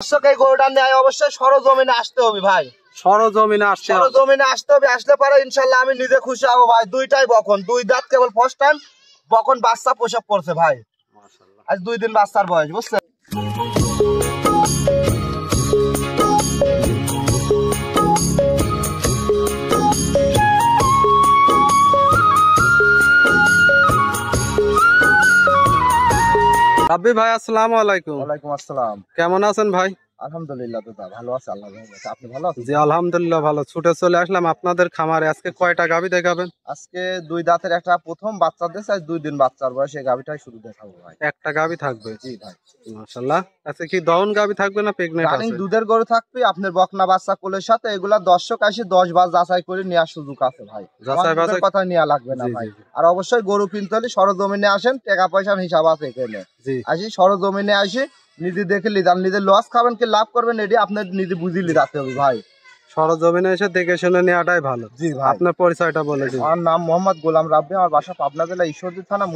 দর্শক এই গরুটা নেয় অবশ্যই সরজমিনে আসতে হবে ভাই। সরজমিনে আসতে হবে, আসলে পরে ইনশাল্লাহ আমি নিজে খুশি হবো ভাই। দুইটাই বকন, দুই দাঁত, কেবল ফার্স্ট টাইম বকন বাচ্চা প্রসব করছে ভাই। আজ 2 দিন বাচ্চার বয়স, বুঝছেন। রাব্বি ভাই আসসালামু আলাইকুম। ওয়ালাইকুম আসসালাম। কেমন আছেন ভাই? আলহামদুলিল্লাহ দাদা, ভালো আছে আল্লাহর রহমতে। আপনি ভালো আছেন? জি আলহামদুলিল্লাহ ভালো। ছুটে চলে আসলাম আপনাদের খামারে। আজকে কয়টা গাভী দেখাবেন? আজকে 2 দাঁতের একটা প্রথম বাচ্চা দিয়েছে, আজ 2 দিন বাচ্চার বয়স। এই গাভীটাই শুধু দেখাবো ভাই। একটা গাভী থাকবে? জি ভাই। মাশাআল্লাহ। আজকে কি দহন গাভী থাকবে না প্রেগন্যান্ট রানিং আছে? দুধের গরু থাকবে, আপনার বকনা বাচ্চা কোলের সাথে। এগুলা দর্শক আসে 10 বার যাচাই করে নেওয়ার সুযোগ আছে ভাই। যাচাই বাছাই কথা নেওয়া লাগবে না ভাই। আর অবশ্যই গরু কিনতে হলে সরজমিনে আসেন, টাকা পয়সার হিসাব আছে এখানে। আসি সরজমিনে আসি, নিজে দেখে লিদান, নিজে লস খাবেন কি লাভ করবেন এটি আপনার নিজে বুঝে লিদাতে হবে ভাই। সরজমিনে এসে দেখে শুনে নেওয়াটাই ভালো। জি ভাই। আপনার পরিচয়টা বলে দিন। আমার নাম মোহাম্মদ গোলাম রাব্বি, আমার বাসা পাবনা জেলা ঈশ্বরদী থানা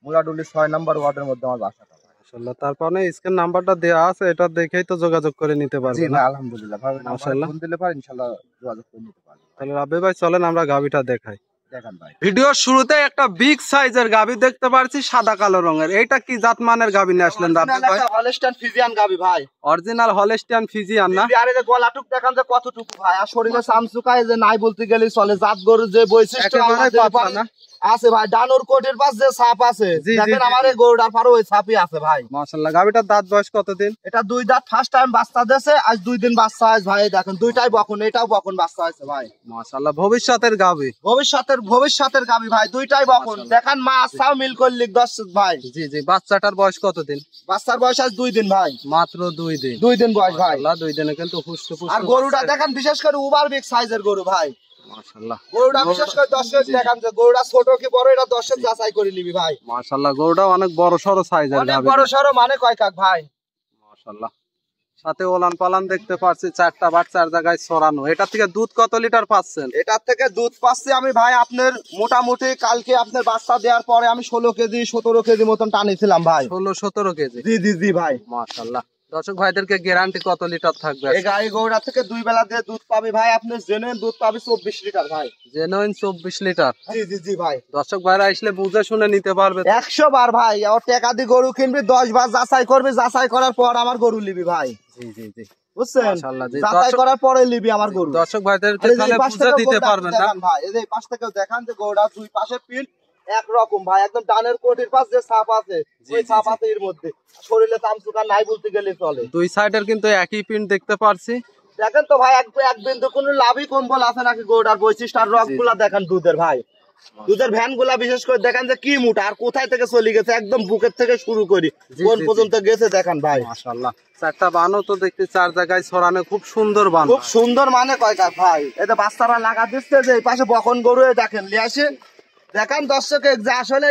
মুলাডুলি 6 নম্বর ওয়ার্ডের মধ্যে আমার বাসাটা। মাশাআল্লাহ। তারপরে স্ক্রিন নাম্বারটা দেওয়া আছে, এটা দেখেই তো যোগাযোগ করে নিতে পারবেন। জি ভাই আলহামদুলিল্লাহ ভাই, মাশাআল্লাহ। ফোন দিলে পারে ইনশাআল্লাহ যোগাযোগ করে নিতে পারবেন। তাহলে রাব্বি ভাই চলেন আমরা গাভীটা দেখাই। দেখেন ভাই। ভিডিওর শুরুতে একটা বিগ সাইজের গাভী দেখতে পাচ্ছি, সাদা কালো রঙের। এইটা কি জাতমানের গাভী নিয়ে আসলেন রাব্বি ভাই? হলস্টাইন ফ্রিজিয়ান গাভী ভাই। অরিজিনাল হলস্টাইন ফ্রিজিয়ান না? আর এই যে গলাটুক দেখান যে কতটুকু ভাই, আর শরীরে চামচুকায় যে নাই বলতে গেলে চলে। জাত গরুর যে বৈশিষ্ট্য আছে ভাই, ডানোর কোটের পাশ যে ছাপ আছে, দেখেন আমার এই গরুটার পারে ওই ছাপই আছে ভাই। মাশাআল্লাহ। গাভীটার দাঁত বয়স কতদিন? এটা 2 দাঁত, ফার্স্ট টাইম বাচ্চা দিয়েছে, আজ 2 দিন বাচ্চা আছে ভাই। দেখেন দুইটাই বকন, এটাও বকন বাচ্চা আছে ভাই। মাশাআল্লাহ। ভবিষ্যতের গাভী, ভবিষ্যতের গাভী ভাই, দুইটাই বকন। দেখেন মা আসাও মিল করলি দর্শক ভাই। জি জি। বাচ্চাটার বয়স কতদিন? বাচ্চার বয়স আজ 2 দিন ভাই। মাত্র 2 দিন? 2 দিন বয়স ভাই। আল্লাহ, 2 দিনে কিন্তু হুষ্ট-পুষ্ট। আর গরুটা দেখেন বিশেষ করে ওভার বিগ সাইজের গরু ভাই। মাশাআল্লাহ। গরুটা বিশেষ করে দর্শক দেখেন যে গরুটা ছোট কি বড়, এটা দর্শক যাচাই করে নিবি ভাই। মাশাআল্লাহ। গরুটা অনেক বড় সরো সাইজের গাভী। অনেক বড় সরো মানে কয় কাক ভাই। মাশাআল্লাহ। সাথে ওলান পালান দেখতে পাচ্ছি, 4টা বাচ্চার জায়গায় ছড়ানো। এটা থেকে দুধ কত লিটার পাচ্ছেন? এটার থেকে দুধ পাচ্ছি আমি ভাই আপনার মোটামুটি কালকে আপনার বাচ্চা দেওয়ার পরে আমি 16 কেজি 17 কেজি মতন টানিছিলাম ভাই। 16-17 কেজি? জি জি জি ভাই। মাশাআল্লাহ। দর্শক ভাইদেরকে গ্যারান্টি কত লিটার থাকবে? এই গাই গরুটা থেকে 2 বেলা দিয়ে দুধ পাবি ভাই, আপনি জেনুইন দুধ পাবি 24 লিটার ভাই। Genuine 24 litre? জি জি জি ভাই। দর্শক ভাইরা আসলে বুঝে শুনে নিতে পারবে 100 বার ভাই। আর টাকা দিয়ে গরু কিনবি, 10 বার যাচাই করবি, যাচাই করার পর আমার গরু নিবি ভাই। জি জি জি। বুঝছেন, মাশাআল্লাহ। যাচাই করার পরে নিবি আমার গরু। দর্শক ভাইদেরকে তাহলে বুঝে দিতে পারবেন না ভাই। এই যে পাশ থেকে দেখান যে গরুটা দুই পাশে পিন এক রকম ভাই, একদম ডানের কোটির পাশ যে ছাপ আছে ওই ছাপ আছে এর মধ্যে। শরীরে চামচুকা নাই বলতে গেলে চলে। দুই সাইডের কিন্তু একই পিন দেখতে পারছি। দেখেন তো ভাই, এক বিন্দু কোনো লাভই কম্বল আছে নাকি গরুটার বৈশিষ্ট্য। আর রকগুলা দেখেন দুধের ভাই, দুধের ভ্যান গুলা বিশেষ করে দেখেন যে কি মোটা, আর কোথায় থেকে চলে গেছে, একদম বুকের থেকে শুরু করি কোন পর্যন্ত গেছে দেখেন ভাই। মাশাআল্লাহ। 4টা বানও তো দেখতে 4 জায়গায় ছড়ানো, খুব সুন্দর বান, খুব সুন্দর মানে কয় কাক ভাই। এটা বাচ্চারা লাগা দিচ্ছে যে এই পাশে বকন গরু দেখেন নিয়ে আসে। দেখেন দর্শক যে আসলে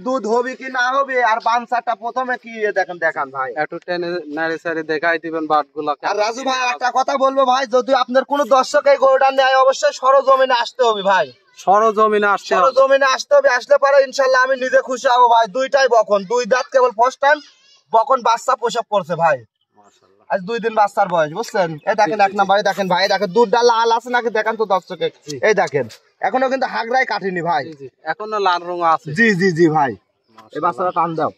দুধ হবে কি না হবে, আর বানসারটা প্রথমে কি দেখেন ভাই। একটু টেনে নাড়ে সাড়ে দেখাই দিবেন বাটগুলা। আর রাজু ভাই একটা কথা বলবো ভাই, যদি আপনার কোনো দর্শক এই গরুটা নেয় অবশ্যই সরজমিনে আসতে হবে ভাই। সরজমিনে আসতে হবে, আসলে পরে ইনশাল্লাহ আমি নিজে খুশি হবো ভাই। দুইটাই বকন, 2 দাঁত, কেবল ফার্স্ট টাইম বকন বাচ্চা প্রসব করছে ভাই। আজ 2 দিন বাচ্চার বয়স, বুঝছেন। এই দেখেন 1 নাম্বারে দেখেন ভাই, দেখেন দুধটা লাল আছে নাকি দেখেন তো দর্শক। এই দেখেন এখনো কিন্তু হাগরাই কাটিনি ভাই, এখনো লাল রং আছে। জি জি জি ভাই। এই বাচ্চাটা টান দাও।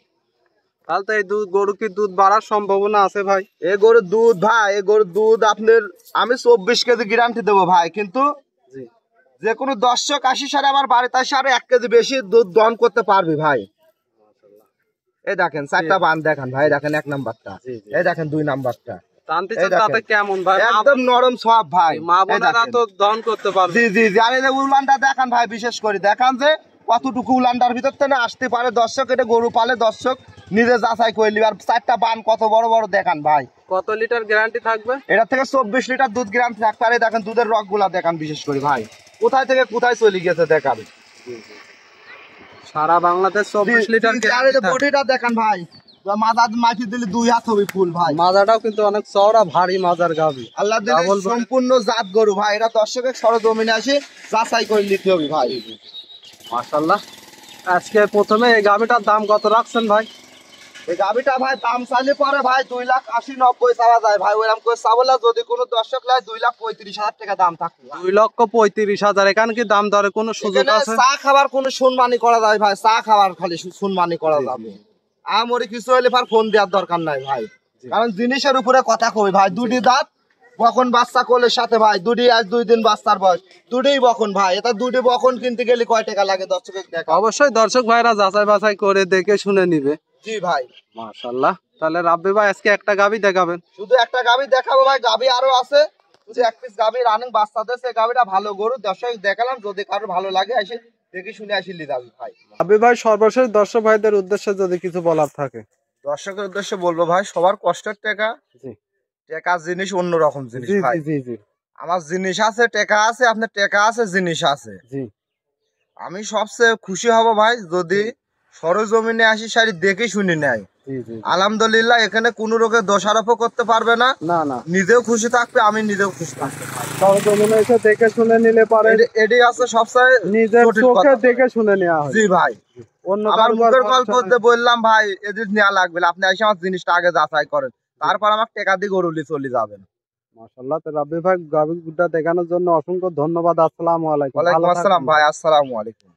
তাহলে তো এই গরু কি দুধ বাড়ার সম্ভাবনা আছে ভাই? এই গরুর দুধ ভাই, এই গরুর দুধ আপনার আমি 24 কেজি গ্যারান্টি দেবো ভাই। কিন্তু যে কোনো দর্শক আসি সারে আমার বাড়িতে আসে আরো 1 কেজি বেশি দুধ দহন করতে পারবি ভাই। এই দেখেন 4টা বান দেখেন ভাই, দেখেন 1 নাম্বারটা, এই দেখেন 2 নাম্বারটা। কেমন ভাই? একদম নরম সব ভাই, মা বোনেরা তো দহন করতে পারবে। জি জি জি। আর এই যে উলানটা দেখেন ভাই, বিশেষ করে দেখান যে কতটুকু উলানটার ভিতর থেকে আসতে পারে দর্শক। এটা গরু পালে দর্শক নিজে যাচাই করে নিবে। আর 4টা বান কত বড় বড় দেখান ভাই। কত লিটার গ্যারান্টি থাকবে? এটা থেকে 24 লিটার দুধ গ্যারান্টি থাকতে পারে। দেখেন দুধের রক গুলা দেখান বিশেষ করে ভাই, কোথায় থেকে কোথায় চলে গেছে দেখান। সারা বাংলাদেশ 24 লিটার গ্যারান্টি। বডিটা দেখান ভাই, মাথা মাটি দিলে 2 হাত হবে ফুল ভাই। মাজাটাও কিন্তু অনেক চওড়া ভারী মাজার গাভী। আল্লাহ দিলে সম্পূর্ণ জাত গরু ভাই। এটা দর্শকের সরজমিনে আসে যাচাই করে নিতে হবে ভাই। মাশাআল্লাহ। আজকে প্রথমে এই গাভীটার দাম কত রাখছেন ভাই? এই গাবিটা ভাই দাম চাইলে পরে ভাই 2,80,90 চাওয়া যায় ভাই, ওইরকম করে চাবলা যদি কোনো দর্শক লাই 2,35,000 টাকা দাম থাকে। 2,35,000। এখানে কি দাম দরে কোনো সুযোগ এখানে আছে? চা খাবার কোনো শুনমানি করা যায় ভাই, চা খাবার খালি শুনমানি করা যাবে। আমরি কিছু হলে ফোন দেওয়ার দরকার নাই ভাই, কারণ জিনিসের উপরে কথা কই ভাই। দুটি দাঁত বকন বাচ্চা কোলের সাথে ভাই, দুটি আজ 2 দিন বাচ্চার বয়স, দুটিই বকন ভাই। এটা দুটি বকন কিনতে গেলে কয় টাকা লাগে দর্শকের দেখা? অবশ্যই দর্শক ভাইরা যাচাই বাছাই করে দেখে শুনে নিবে। জি ভাই। মাশাআল্লাহ। তাহলে রাব্বি ভাই আজকে একটা গাবি দেখাবেন? শুধু একটা গাবি দেখাবো ভাই, গাবি আরো আছে। শুধু এক পিস গাবি রানিং বাচ্চা দিয়েছে, গাবিটা ভালো গরু, দর্শক দেখালাম, যদি কারো ভালো লাগে এসে দেখে শুনে আসি লি যাবি ভাই। রাব্বি ভাই সর্বশেষ দর্শক ভাইদের উদ্দেশ্যে যদি কিছু বলার থাকে? দর্শকের উদ্দেশ্যে বলবো ভাই, সবার কষ্টের টাকা, জি টাকা জিনিস অন্যরকম জিনিস জি ভাই। জি জি আমার জিনিস আছে, টাকা আছে, আপনার টাকা আছে, জিনিস আছে। জি আমি সবচেয়ে খুশি হব ভাই যদি সরজমিনে আসি শাড়ি দেখে শুনে নেয়। জি জি। আলহামদুলিল্লাহ, এখানে কোনো রোগে দোষারোপও করতে পারবে না, না না, নিজেও খুশি থাকবে, আমি নিজেও খুশি থাকতে পারবো। সরজমিনে এসে দেখে শুনে নিলে পারে, এটাই আছে সবচেয়ে নিজের জটিল চোখে কথা। দেখে শুনে নেওয়া হয়। জি ভাই, অন্য আমার কারো মুখের উপর গল্প ভরসা দিয়ে বললাম ভাই এদিন নেওয়া লাগবে না, আপনি এসে আমার জিনিসটা আগে যাচাই করেন, তারপর আমার টাকা দিয়ে গরুলি চলে যাবেন। মাশাআল্লাহ। তো রাব্বি ভাই গাবিটা দেখানোর জন্য অসংখ্য ধন্যবাদ। আসসালামু আলাইকুম। ওয়ালাইকুম ভালো আসসালাম থাকবেন। ভাই, আসসালামু আলাইকুম।